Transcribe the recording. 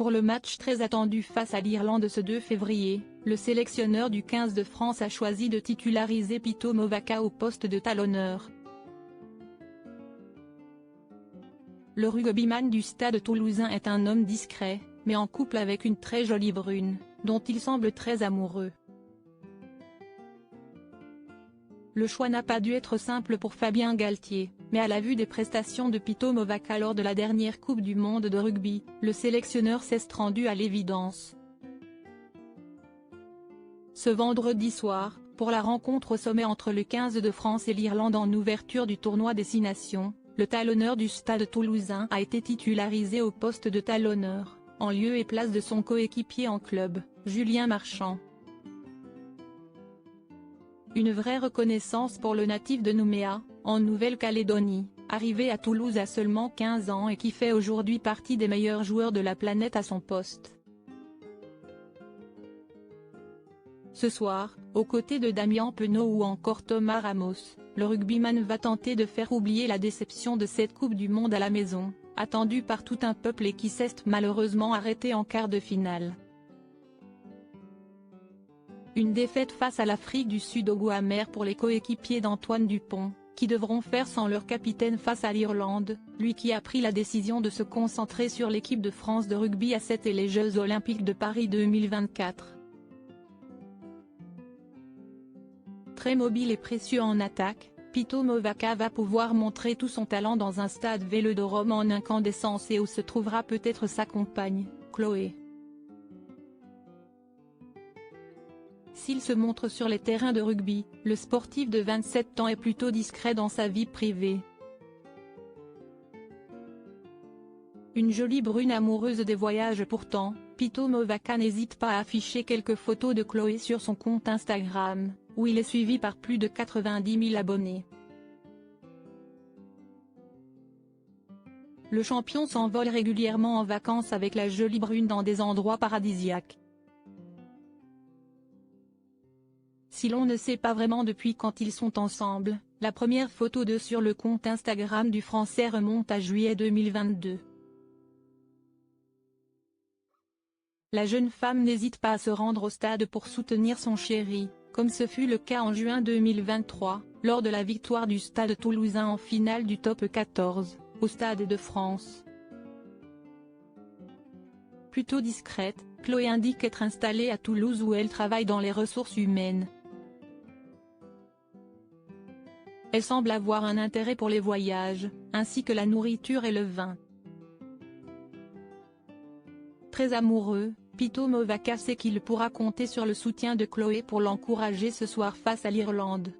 Pour le match très attendu face à l'Irlande ce 2 février, le sélectionneur du 15 de France a choisi de titulariser Pito Movaka au poste de talonneur. Le rugbyman du Stade toulousain est un homme discret, mais en couple avec une très jolie brune, dont il semble très amoureux. Le choix n'a pas dû être simple pour Fabien Galtier, mais à la vue des prestations de Pito Movaka lors de la dernière Coupe du monde de rugby, le sélectionneur s'est rendu à l'évidence. Ce vendredi soir, pour la rencontre au sommet entre le 15 de France et l'Irlande en ouverture du tournoi des 6 nations, le talonneur du Stade toulousain a été titularisé au poste de talonneur, en lieu et place de son coéquipier en club, Julien Marchand. Une vraie reconnaissance pour le natif de Nouméa, en Nouvelle-Calédonie, arrivé à Toulouse à seulement 15 ans et qui fait aujourd'hui partie des meilleurs joueurs de la planète à son poste. Ce soir, aux côtés de Damien Penaud ou encore Thomas Ramos, le rugbyman va tenter de faire oublier la déception de cette Coupe du monde à la maison, attendue par tout un peuple et qui s'est malheureusement arrêtée en quart de finale. Une défaite face à l'Afrique du Sud au goût amer pour les coéquipiers d'Antoine Dupont, qui devront faire sans leur capitaine face à l'Irlande, lui qui a pris la décision de se concentrer sur l'équipe de France de rugby à 7 et les Jeux Olympiques de Paris 2024. Très mobile et précieux en attaque, Pito Movaka va pouvoir montrer tout son talent dans un stade Vélodrome en incandescence et où se trouvera peut-être sa compagne, Chloé. S'il se montre sur les terrains de rugby, le sportif de 27 ans est plutôt discret dans sa vie privée. Une jolie brune amoureuse des voyages pourtant, Pito Movaka n'hésite pas à afficher quelques photos de Chloé sur son compte Instagram, où il est suivi par plus de 90 000 abonnés. Le champion s'envole régulièrement en vacances avec la jolie brune dans des endroits paradisiaques. Si l'on ne sait pas vraiment depuis quand ils sont ensemble, la première photo d'eux sur le compte Instagram du Français remonte à juillet 2022. La jeune femme n'hésite pas à se rendre au stade pour soutenir son chéri, comme ce fut le cas en juin 2023, lors de la victoire du Stade toulousain en finale du Top 14, au Stade de France. Plutôt discrète, Chloé indique être installée à Toulouse où elle travaille dans les ressources humaines. Elle semble avoir un intérêt pour les voyages, ainsi que la nourriture et le vin. Très amoureux, Pito Movaka sait qu'il pourra compter sur le soutien de Chloé pour l'encourager ce soir face à l'Irlande.